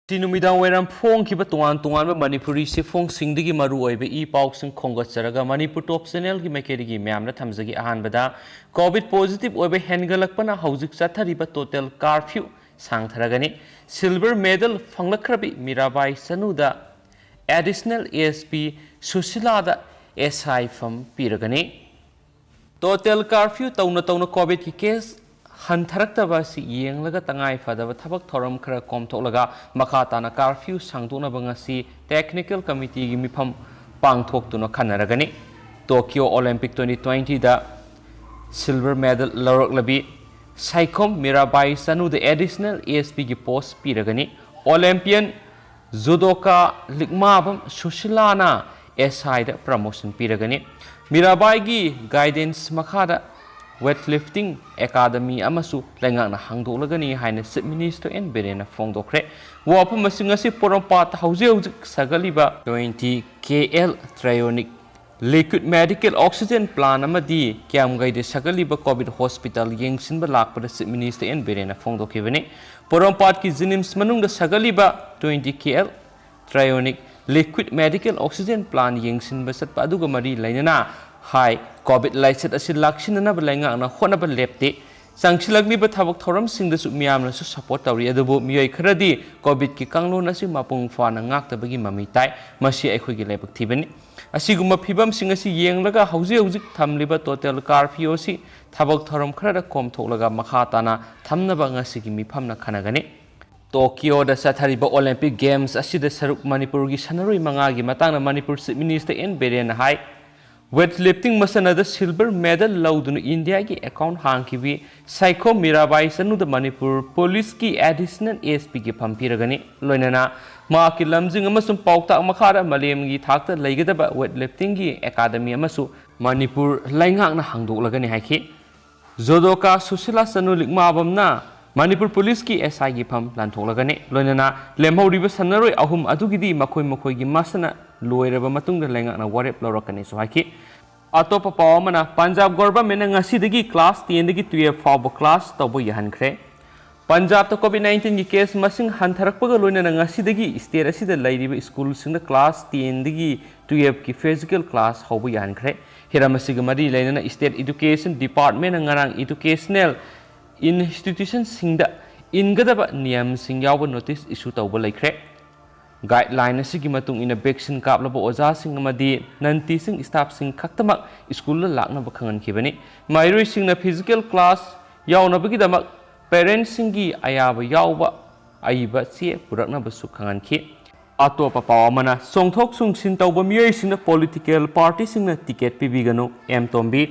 Tinumidang Weram Fong Kibatuan Tuan Manipuri Sifong Singdigi Maru Oibe E Pauxing Kongotsaraga Manipur Top Channel Gi Mekerigi Mamna Tamzagi Ahanbada COVID positive Oibe Hengalakpana Hauzik Sathariba Total Curfew sangtharagani Silver Medal Phanglakrabi Mirabai Sanuda Additional DSP Shusila SI from Piragani Total Curfew Tauna COVID ki case Hantarakta si yeng laga tangai fadaba thabak thoram khara kom tholaga makha tana curfew sangtuna bangasi technical committee gi mifam pangthok tuna khanaragani Tokyo Olympic 2020 da silver medal lorok labi Saikom Mirabai Sanu the additional ASP gi post piragani Olympian judoka likmabam Shushilana SI da promotion piragani Mirabai gi guidance makhada weightlifting academy amasu lengang na hangdolagani haina Chief Minister and Berena Fongdokre wapa masingasi porompat hauzik sagaliba 20 KL Trionic liquid medical oxygen plan amadi kyam gaide sagaliba COVID hospital yengsinba lakpada Chief Minister and Berena Fongdokibani porompat ki jinims manung da sagaliba 20 KL Trionic liquid medical oxygen plan yengsinba satpa aduga mari lainana Hai COVID license asin laksina na balenga na hona ba lepte sangsilagni ba thabak thoram sing da su miam na su support tawri adubu miyoi kharadi COVID ki kanglo na si mapung fa na ngak ta bagi mami tai masi ai khoi gi lebak thibani asiguma phibam sing asi yenglaga hauzik thamliba total curfew si thabak thoram khara kom tholaga makha tana thamna ba ngasi gi mifam na khanagani Tokyo da sathariba Olympic Games asida saruk Manipur gi sanaroi manga gi matang na Manipur Chief Minister en Beren hai weightlifting masana the silver medal laudun India ki account hangkibi Saiko Mirabai Sanu the Manipur police ki additional ASP ki pampiragani loinana ma ki lamjing amasum paukta makhara malem gi thakta leigadaba weightlifting ki academy amasu Manipur laingak na hangdoklagani haiki Jodoka Susila Sanu likmabamna Manipur police ki SI gi pam lanthoklagani loinana lemhoriba sanaroi ahum adugidi makoi gi masana loiraba matungda lenga na warep lorakani so haki atopa pawamana Punjab government ngasidagi class 10 dagi 12 fawba class tawbo yahankhre Punjab to COVID-19 gi case masing hantharakpaga loina ngasidagi state asida lairiba school singda class 10 dagi 12 ki physical class hawbo yahankhre hiramasiga mari laina state education department ngarang educational institution singda ingadaba niyam sing yawba notice issue tawbo laikhre guideline asigi matung ina vaccine kaplaba oja sing amadi nanti sing staff sing khaktamak school la lakna ba khangan khibani mairoi sing na physical class yauna bagi damak parents sing gi ayaba yawba aiba che purakna ba su khangan khi atopa pawamana songthok sungsin tawba miyoi sing na political party sing na ticket pibigano m tombi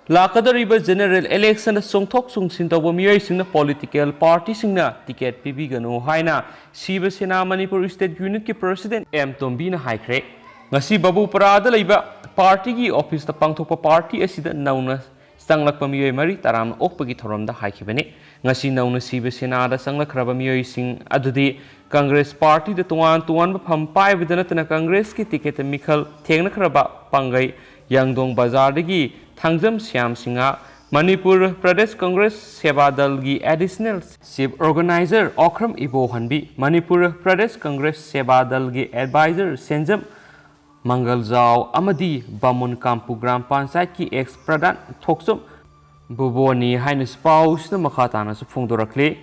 Lakadariba general election songthok sungsin tawba miyoi singna political party singna ticket pibigano haina Shiva Sena Manipur State Unit ki president M Tombi na haikre ngasi babu parada leiba party gi office ta pangthokpa party asida nauna sanglakpa miyoi mari taram okpagi thoramda haikibani ngasi nauna Shiva Sena da sanglakhraba miyoi sing adudi Congress party da tuan ba pham pai bidana tana Congress ki ticket mikhal thengna khraba pangai Yangdong Bazar dagi Thangjam Syam Singha Manipur Pradesh Congress Seva Dal gi additional chief organizer Okram Ibo Hanbi Manipur Pradesh Congress Seva Dal gi advisor Senjam Mangaljao Amadi Bamun Kampu Gram Panchayat ki ex Pradhan Thoksum Buboni haina spouse na makhatana su phongdorakle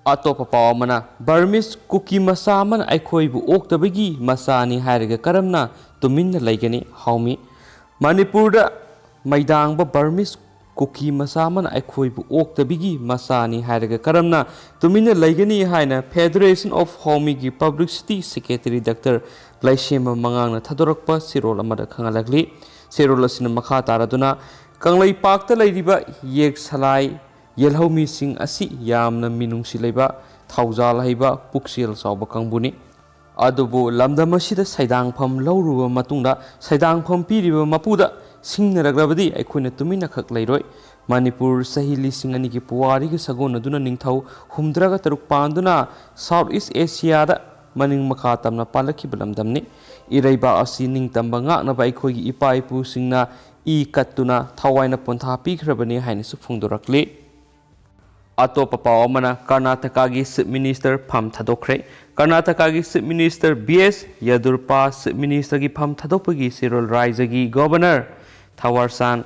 atopa pawamana Burmese cookie masa man aikhoi bu oktabagi masani hairaga karamna tuminna laigani haumi Manipur da maidang ba Burmese cookie masa man aikhoi bu oktabigi masani hairaga karamna tuminna laigani haina Federation of Haumi gi Publicity Secretary Dr. Laishema Mangangna thadorakpa sirol amada khangalagli sirol asina makha taraduna kanglai pakta lairiba yek salai Yelhaumi sing asi yamna minungsi leiba thaujal haiba puksel sawba kangbuni adubu lamdamasida saidang pham lauruba matungda saidang pham piriba mapuda singnaragrabadi aikhoina tumina khak leiroi Manipur sahili singani ki puwari ki sagona duna ningthau humdraga taruk panduna South East Asia da maning makha tamna palaki balamdamni iraiba asi ningtamba ngakna ba aikhoi gi ipa ipu singna I katuna thawaina pontha pikhrabani haina su phungdorakli अतोप पाव अमना कर्नाटका की chief minister फम थादोखरे कर्नाटका की chief minister BS Yediyurappa chief minister की फम थादोपगी सिरोल राज्य की governor थावरसान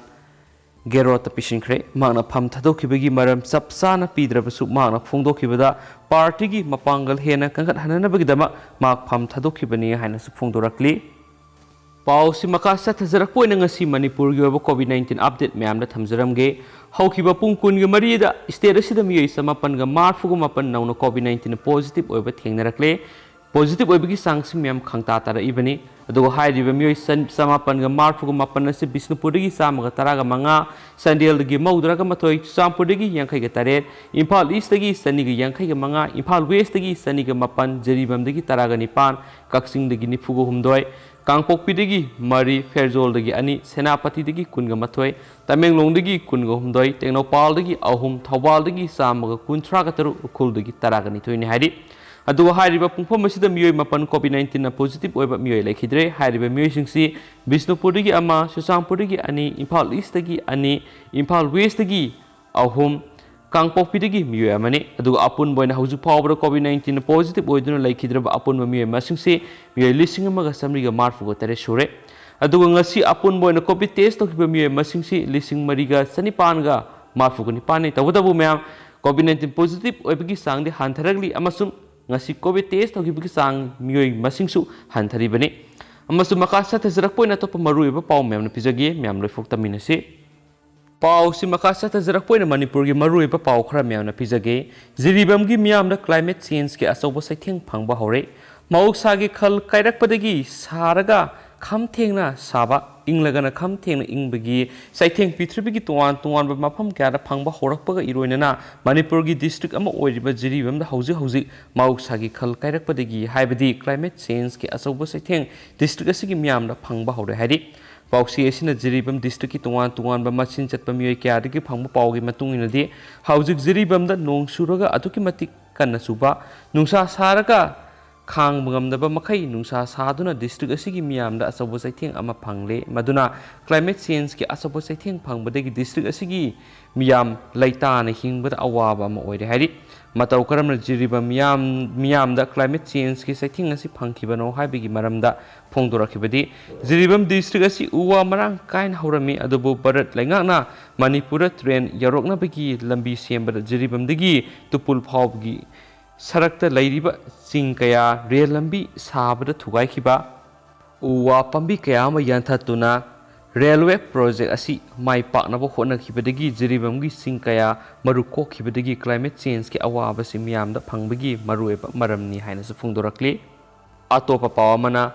गेरोत पिसिंखरे मांगना फम थादोखिबगी मरम चप चाना पीद्रबसु मांगना फोंदोखिबदा पार्टी की मपांगल हेना कंगत हननबगिदमा माग फम थादोखिबनी हाइनसु फोंदोरक्ली पाउसी मका सथजरकपोइना ngasi मणिपुर की कोविड-19 अपडेट मैम थमजरमगे हौखिबा पुंग कुन मरीदा स्टेट असिदा मियोइ समापन मार्फुग मापन नौना कोविड-19 पॉजिटिव ओइबा थेंगनरकले पॉजिटिव ओइबगी सांगसि मैम खंगता तारइबनी अदुगो हाइरिबा मियोइ समापन मार्फुग मापन से बिष्णुपुरदगी चामगा तरागा मंगा संडेलदगी मौद्रागा मथोइ चामपुरदगी यांखैगा तरेट इम्फाल ईस्टदगी सनिगा यांखैगा मंगा इम्फाल वेस्टदगी सनिगा मापन जरीबमदगी तरागा निपान कक्सिंगदगी निफुगो हुमदोय कांगपोकपीदगी मरी फेरजोलदगी अनि सेनापतिदगी कुनगा मथोय तमेंगलोंगदगी कुनगा हुमदोय टेक्नोपालदगी अहुम थौबालदगी चामगा कुंथ्रागा तरु उखुलदगी तरागा निथोयनि हाइरि अदुगा हाइरिबा पुंफम मसिदा मियोइ मपन कोविड-19 ना पॉजिटिव ओइबा मियोइ लेखिद्रे हाइरिबा मियोइसिंगसि बिष्णुपुरदगी अमा सुसांगपुरदगी अनि इम्फाल ईस्टदगी अनि इम्फाल वेस्टदगी अहुम कांगपोकपीदगी मियोइ अमने अदुगा अपुन बोइना हौजु फावबरा कोविड-19 पॉजिटिव ओइदुना लेखिद्रबा अपुन मियोइ मसिंगसि मियोइ लिसिंग अमगा समरिगा मार्फुगा तरे सुरे अदुगा ngasi अपुन बोइना कोविड टेस्ट तोखिबा मियोइ मसिंगसि लिसिंग मरिगा सनिपानगा मार्फुगा निपाने तवदबु मैम कोविड-19 पॉजिटिव ओइबगी सांगदि हांथरगली अमसुम ngasi कोविड टेस्ट तोखिबगी सांग मियोइ मसिंगसु हांथरिबने अमसु मका सथजरकपोइना तोप मरुइबा पाउ मैम पिजगे मैम लोइफोक्तमिनसे पाउसी मका सथजरकपोइना मणिपुर की मरुइबा पाउ खरा मैम पिजगे जिरिबम की मियाम क्लाइमेट चेंज के अचौब सैथेंग फंगबा हौरे मौसागी खल कायरकपदगी सारगा खमथेंगना साबा इंगलगना खमथेंगना इंगबगी सैथेंग पृथ्वीगी तोवान तोवान मफम क्या फंगबा हौरकपगा इरोइनना मणिपुर की डिस्ट्रिक्ट अमा ओइरिबा जिरिबम हौजिक हौजिक मौसागी खल कायरकपदगी हाइबदी क्लाइमेट चेंज के अचौब सैथेंग डिस्ट्रिक्ट असिगी मियाम फंगबा हौरे हाइरि पाउसी एसिना जिरिबम डिस्ट्रिक्ट की तोवान तोवान मचिन चटपा मियोइ क्यादगी फंगबा पाउगी मतुंगिनदि हौजिक जिरिबमदा नोंग सुरगा अदुकी मतिक कन्ना सुबा नुंसा सारगा खांग मंगमदबा मखै नुंसा सादुना डिस्ट्रिक्ट असिगी मियामदा अचौब सैथेंग अमा फंगले मदुना क्लाइमेट चेंज के अचौब सैथेंग फंगबदगी डिस्ट्रिक्ट असिगी मियाम लैताना हिंगबदा अवाबा अमा ओइरे हाइरि मतौ करमना जिरिबा मियामदा क्लाइमेट चेंज के सैथेंग असि फंगखिबनो हाइबगी मरमदा फोंदोरखिबदि जिरिबम डिस्ट्रिक्ट असि उवा मरांग काइन हौरमी अदुबु भारत लैंगाना मणिपुर ट्रेन यरोकनाबगी लंबी सेमबदा जिरिबमदगी तुपुल फावबगी सरकता लैरिबा चिंग कया रेल लंबी साबदा थुगाइखिबा उवा पंबी कया अमा यान्थातुना रेलवे प्रोजेक्ट असी माइ पाकनबा होनखिबदगी जिरिबमगी चिंग कया मरु कोखिबदगी क्लाइमेट चेंज के अवाबसि मियामदा फंगबगी मरुएबा मरमनी हाइनसु फोंदोरक्ले अतोपा पावमना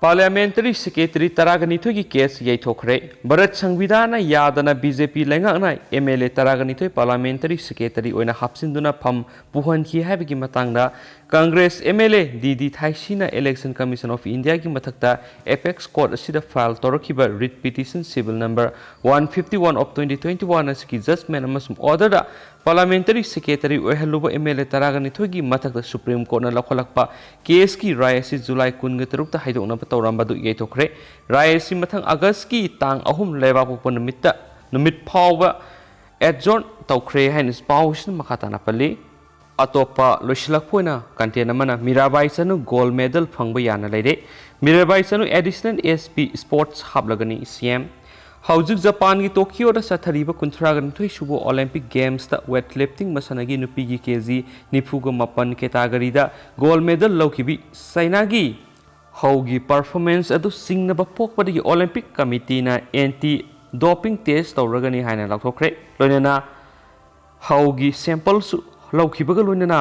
पार्लियामेंटरी सेक्रेटरी तरागनिथोई की केस यैथोखरे भारत संविधान यादना बीजेपी लेंगाना एमएलए तरागनिथोई पार्लियामेंटरी सेक्रेटरी ओइना हापसिंदुना फम पुहनखि हाइबगी मतंगदा कांग्रेस एमएलए डीडी थाइसीना इलेक्शन कमीशन ऑफ इंडिया की मथक्ता एपेक्स कोर्ट असिदा फाइल तौरखिबा writ petition civil number 151 of 2021 असकी जजमेंट अमसुम ऑर्डर पार्लियामेंटरी सेक्रेटरी ओहलुबा एमएलए तरागनिथोई की मथक्ता सुप्रीम कोर्ट न लखलकपा केस की राय असि जुलाई 23 हाइदोकना तौरंबदु यैथोखरे राय असि मथंग अगस्त की तांग अहुम लेबापोप नुमित फावबा एडजॉर्न तौखरे हाइनस पाउसिन मखाताना पल्ली अतोपा लोइसलकपोइना कंटेन अमना मिराबाई सनु गोल्ड मेडल फंगबा याना लेरे Mirabai Chanu additional SP sports हाबलगनी सीएम हौजिक जापान की टोक्यो सथरीब 39 सुबो ओलंपिक गेम्स वेट लिफ्टिंग मसनगी नुपी की केजी 95 कैटेगरी गोल्ड मेडल लौखिबी चाइना की हौगी परफॉर्मेंस अदु सिंगनबा पोकपदगी ओलंपिक कमिटी ना एंटी डोपिंग टेस्ट तौरगनी हाइना लौथोखरे लोइनना हौगी सैंपल लौखिबगा लोइनना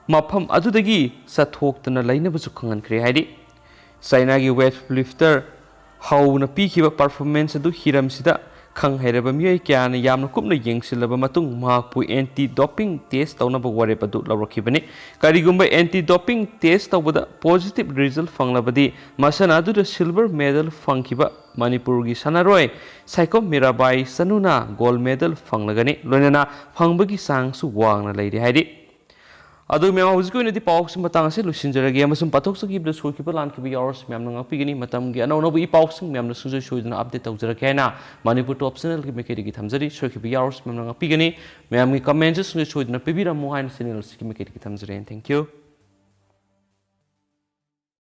मफम अदुदगी सथोक्तना लैनबसु खंगनखरे हाइदि चाइना की वेट लिफ्टर हौना पीखिबा परफॉर्मेंस अदु हिरमसिदा खंग हैरबा मियोइ क्याना यामना कुपना येंगसिलबा मतुंग माकपु एंटी डोपिंग टेस्ट तौनबा वारेप अदु लौरखिबने करिगुंबा एंटी डोपिंग टेस्ट तौबदा पॉजिटिव रिजल्ट फंगलबदी मसना अदुदा सिल्वर मेडल फंगखिबा मणिपुर की सनारोय साइको मीराबाई सनुना गोल्ड मेडल फंगलगने लोइनना फंगबगी सांगसु वांगना लैरि हाइदि अदु मैं हौजिक ओइनदि पाउक्सिंग मतंग असे लुसिनजरगे अमसुम पाथोक्सगिबद सोकिब लानखिब यावर्स ma'am ngakpigini matamgi anawnabu ipausing ma'am sunjoi soiduna update tawjarake haina manipur top channel ki mekeri gi thamjari sokibi yaवर्स ma'am ngakpigini ma'am gi comments sunjoi soiduna pibiramu haina channel ki mekeri gi thamjare thank you